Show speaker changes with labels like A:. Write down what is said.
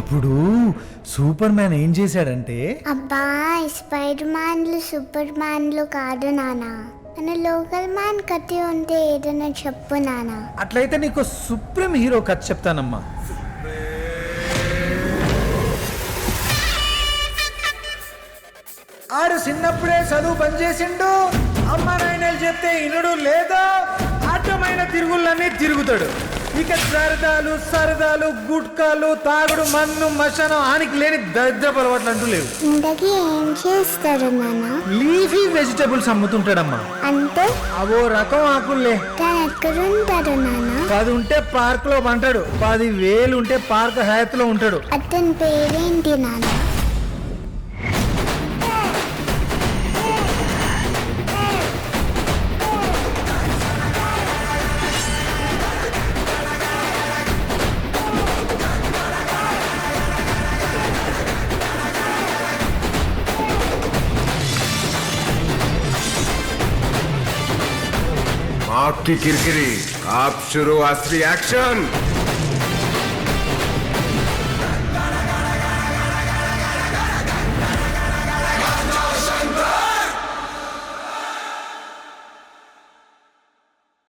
A: ఇప్పుడు super man ఏం చేశాడంటే
B: అబ్బా స్పైడర్ మ్యాన్లు సూపర్ మ్యాన్లు కాదు నానా, మన లోకల్ మ్యాన్ కత్తి ఉంటే ఏదైనా చెప్పు నానా.
A: అట్లయితే నీకు సుప్రీం హీరో కథ చెప్తానమ్మా. ఆడు చిన్నప్పుడే చదువు బంద్ చేసిండు, అమ్మ నాయనలు చెప్తే ఇనుడు లేదా, అడ్డమైన తిరుగులన్నీ తిరుగుతాడు. ఇక సరదాలు గుట్కాలు తాగుడు మన్ను మశానం ఆనికి లేని దరిద్రపు అలవాట్లు అంటూ లేవు.
B: ఇంతకీ ఏం చేస్తారు నానా?
A: లీఫీ వెజిటబుల్స్ అమ్ముతుంటాడమ్మా.
B: అంటే
A: అవో రకం ఆకుల్లే.
B: తను ఎక్కడుంటాడు నానా?
A: 10 ఉంటే పార్క్ లో పంటాడు, 10,000 ఉంటే పార్క్ హయాత్ లో ఉంటాడు.
B: అతని పేరేంటి నానా?
C: आपकी किरकिरी आप शुरू असली एक्शन.